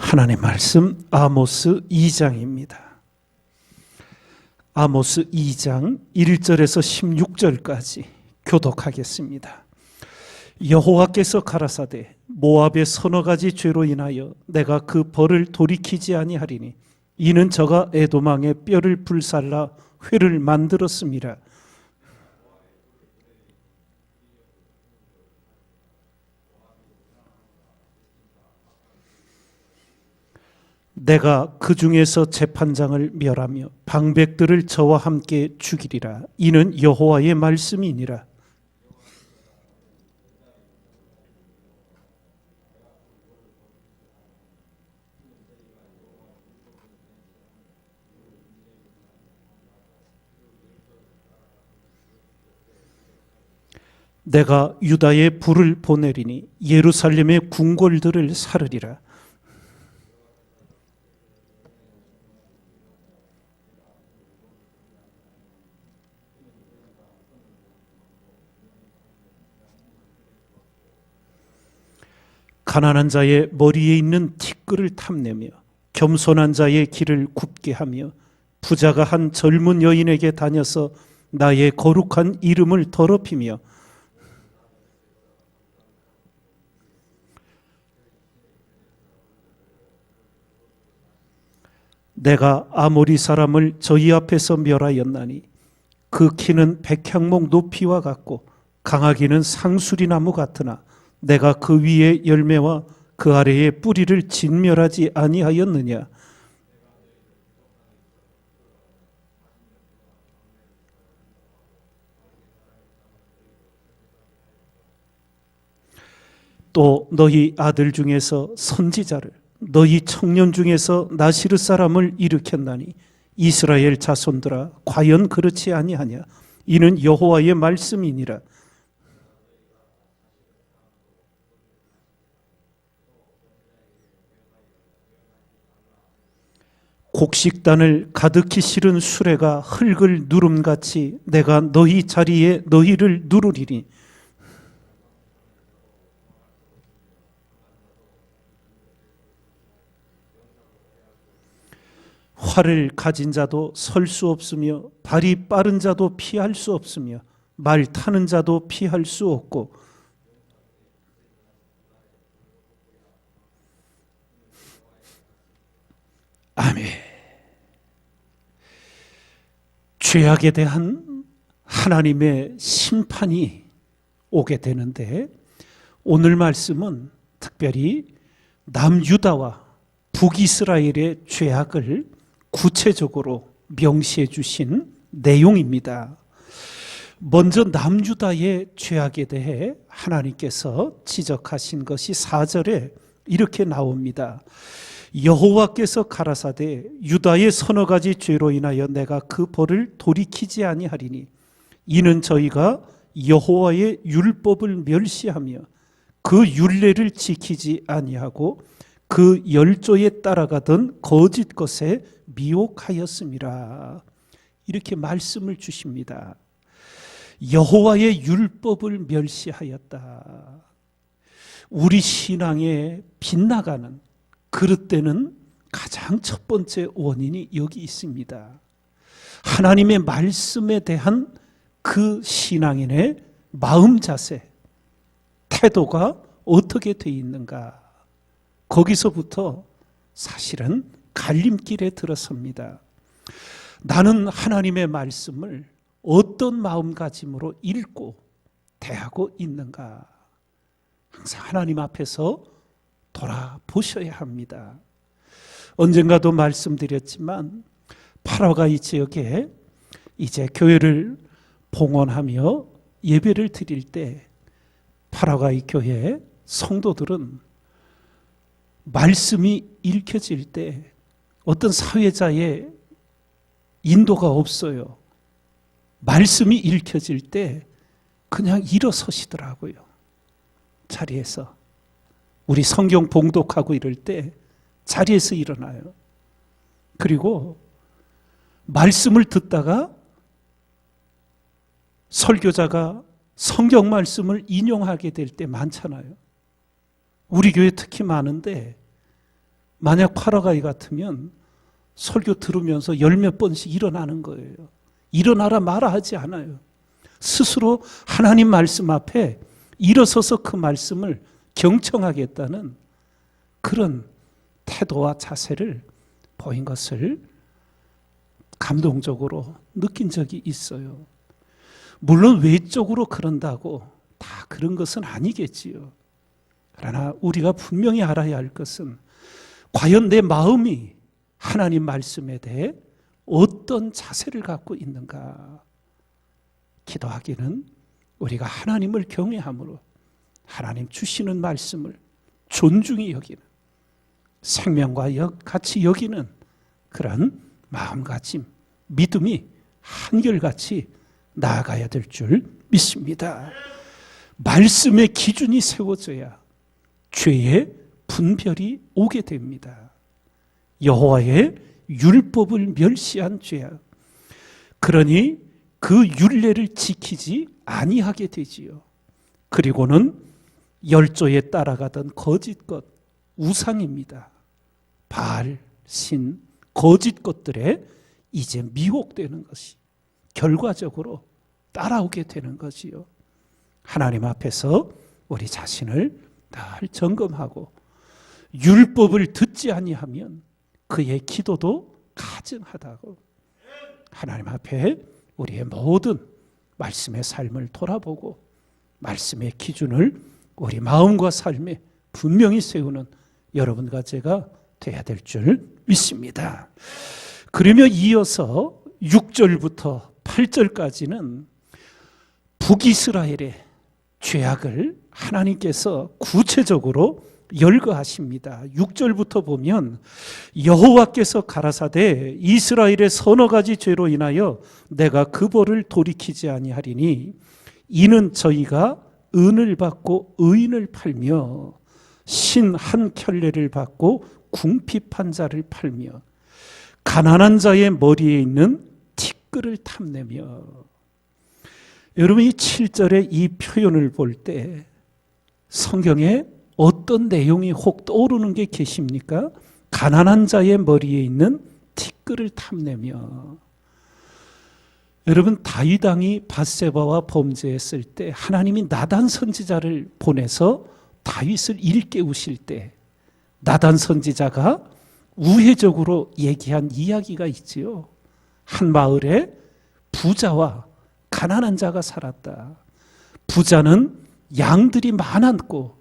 하나님의 말씀 아모스 2장입니다. 아모스 2장 1절에서 16절까지 교독하겠습니다. 여호와께서 가라사대 모압의 서너 가지 죄로 인하여 내가 그 벌을 돌이키지 아니하리니 이는 저가 에돔왕의 뼈를 불살라 회를 만들었음이라. 내가 그 중에서 재판장을 멸하며 방백들을 저와 함께 죽이리라. 이는 여호와의 말씀이니라. 내가 유다에 불을 보내리니 예루살렘의 궁궐들을 사르리라. 가난한 자의 머리에 있는 티끌을 탐내며 겸손한 자의 길을 굽게 하며 부자가 한 젊은 여인에게 다녀서 나의 거룩한 이름을 더럽히며 내가 아모리 사람을 저희 앞에서 멸하였나니 그 키는 백향목 높이와 같고 강하기는 상수리나무 같으나 내가 그 위에 열매와 그 아래에 뿌리를 진멸하지 아니하였느냐. 또 너희 아들 중에서 선지자를 너희 청년 중에서 나시르 사람을 일으켰나니 이스라엘 자손들아 과연 그렇지 아니하냐. 이는 여호와의 말씀이니라. 곡식단을 가득히 실은 수레가 흙을 누름같이 내가 너희 자리에 너희를 누르리니 활을 가진 자도 설 수 없으며 발이 빠른 자도 피할 수 없으며 말 타는 자도 피할 수 없고 아멘. 죄악에 대한 하나님의 심판이 오게 되는데 오늘 말씀은 특별히 남유다와 북이스라엘의 죄악을 구체적으로 명시해 주신 내용입니다. 먼저 남유다의 죄악에 대해 하나님께서 지적하신 것이 4절에 이렇게 나옵니다. 여호와께서 가라사대 유다의 서너 가지 죄로 인하여 내가 그 벌을 돌이키지 아니하리니 이는 저희가 여호와의 율법을 멸시하며 그 율례를 지키지 아니하고 그 열조에 따라가던 거짓 것에 미혹하였음이라. 이렇게 말씀을 주십니다. 여호와의 율법을 멸시하였다. 우리 신앙에 빗나가는 그릇되는 가장 첫 번째 원인이 여기 있습니다. 하나님의 말씀에 대한 그 신앙인의 마음 자세, 태도가 어떻게 돼 있는가? 거기서부터 사실은 갈림길에 들어섭니다. 나는 하나님의 말씀을 어떤 마음가짐으로 읽고 대하고 있는가? 항상 하나님 앞에서 돌아보셔야 합니다. 언젠가도 말씀드렸지만 파라과이 지역에 이제 교회를 봉헌하며 예배를 드릴 때 파라과이 교회 성도들은 말씀이 읽혀질 때 어떤 사회자의 인도가 없어요. 말씀이 읽혀질 때 그냥 일어서시더라고요. 자리에서. 우리 성경 봉독하고 이럴 때 자리에서 일어나요. 그리고 말씀을 듣다가 설교자가 성경 말씀을 인용하게 될 때 많잖아요. 우리 교회 특히 많은데 만약 파라가이 같으면 설교 들으면서 열 몇 번씩 일어나는 거예요. 일어나라 마라 하지 않아요. 스스로 하나님 말씀 앞에 일어서서 그 말씀을 경청하겠다는 그런 태도와 자세를 보인 것을 감동적으로 느낀 적이 있어요. 물론 외적으로 그런다고 다 그런 것은 아니겠지요. 그러나 우리가 분명히 알아야 할 것은 과연 내 마음이 하나님 말씀에 대해 어떤 자세를 갖고 있는가. 기도하기는 우리가 하나님을 경외함으로 하나님 주시는 말씀을 존중히 여기는, 생명과 같이 여기는 그런 마음가짐, 믿음이 한결같이 나아가야 될 줄 믿습니다. 말씀의 기준이 세워져야 죄의 분별이 오게 됩니다. 여호와의 율법을 멸시한 죄악, 그러니 그 율례를 지키지 아니하게 되지요. 그리고는 열조에 따라가던 거짓 것, 우상입니다. 바알, 신, 거짓 것들에 이제 미혹되는 것이 결과적으로 따라오게 되는 거지요. 하나님 앞에서 우리 자신을 늘 점검하고 율법을 듣지 아니하면 그의 기도도 가증하다고, 하나님 앞에 우리의 모든 말씀의 삶을 돌아보고 말씀의 기준을 우리 마음과 삶에 분명히 세우는 여러분과 제가 돼야 될 줄 믿습니다. 그러며 이어서 6절부터 8절까지는 북이스라엘의 죄악을 하나님께서 구체적으로 열거하십니다. 6절부터 보면 여호와께서 가라사대 이스라엘의 서너 가지 죄로 인하여 내가 그 벌을 돌이키지 아니하리니 이는 저희가 은을 받고 의인을 팔며 신 한 켤레를 받고 궁핍한 자를 팔며 가난한 자의 머리에 있는 티끌을 탐내며. 여러분, 이 7절의 이 표현을 볼 때 성경에 어떤 내용이 혹 떠오르는 게 계십니까? 가난한 자의 머리에 있는 티끌을 탐내며. 여러분, 다윗 왕이 밧세바와 범죄했을 때 하나님이 나단 선지자를 보내서 다윗을 일깨우실 때 나단 선지자가 우회적으로 얘기한 이야기가 있지요. 한 마을에 부자와 가난한 자가 살았다. 부자는 양들이 많았고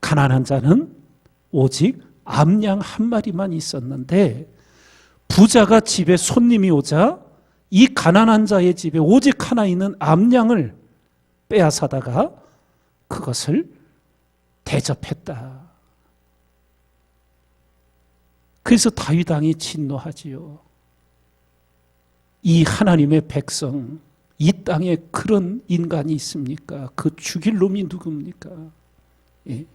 가난한 자는 오직 암양 한 마리만 있었는데, 부자가 집에 손님이 오자 이 가난한 자의 집에 오직 하나 있는 암양을 빼앗아다가 그것을 대접했다. 그래서 다윗 왕이 진노하지요. 이 하나님의 백성, 이 땅에 그런 인간이 있습니까? 그 죽일 놈이 누굽니까? 예.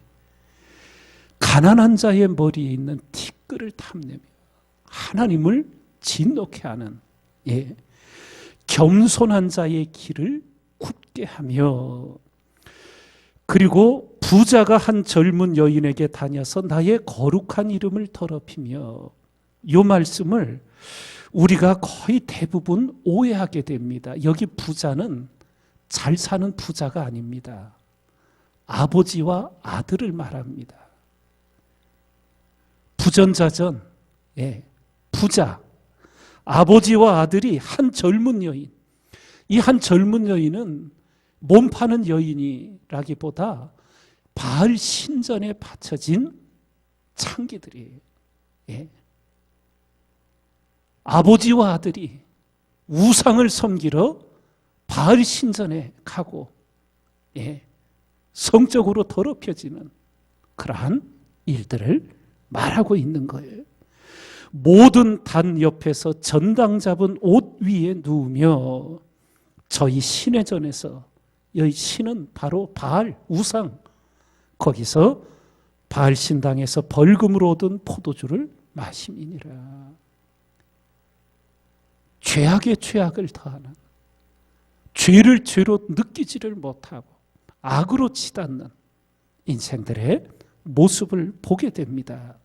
가난한 자의 머리에 있는 티끌을 탐내며 하나님을 진노케 하는, 예, 겸손한 자의 길을 굳게 하며, 그리고 부자가 한 젊은 여인에게 다녀서 나의 거룩한 이름을 더럽히며. 이 말씀을 우리가 거의 대부분 오해하게 됩니다. 여기 부자는 잘 사는 부자가 아닙니다. 아버지와 아들을 말합니다. 부전자전, 예, 부자, 아버지와 아들이 한 젊은 여인. 이 한 젊은 여인은 몸 파는 여인이라기보다 바알 신전에 바쳐진 창기들이에요. 예. 아버지와 아들이 우상을 섬기러 바알 신전에 가고, 예, 성적으로 더럽혀지는 그러한 일들을 말하고 있는 거예요. 모든 단 옆에서 전당 잡은 옷 위에 누우며 저희 신의 전에서, 여기 신은 바로 바알, 우상, 거기서 바알 신당에서 벌금으로 얻은 포도주를 마심이니라. 죄악에 죄악을 더하는, 죄를 죄로 느끼지를 못하고 악으로 치닫는 인생들의 모습을 보게 됩니다.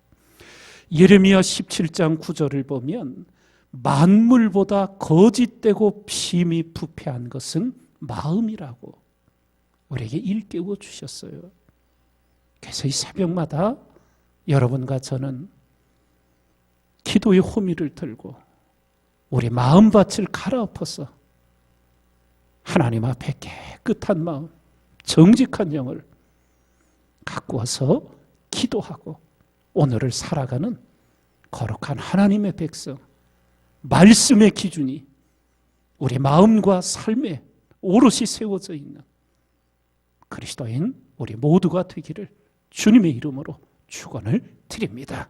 예레미야 17장 9절을 보면 만물보다 거짓되고 심히 부패한 것은 마음이라고 우리에게 일깨워 주셨어요. 그래서 이 새벽마다 여러분과 저는 기도의 호미를 들고 우리 마음밭을 갈아엎어서 하나님 앞에 깨끗한 마음, 정직한 영을 갖고 와서 기도하고 오늘을 살아가는 거룩한 하나님의 백성, 말씀의 기준이 우리 마음과 삶에 오롯이 세워져 있는 그리스도인 우리 모두가 되기를 주님의 이름으로 축원을 드립니다.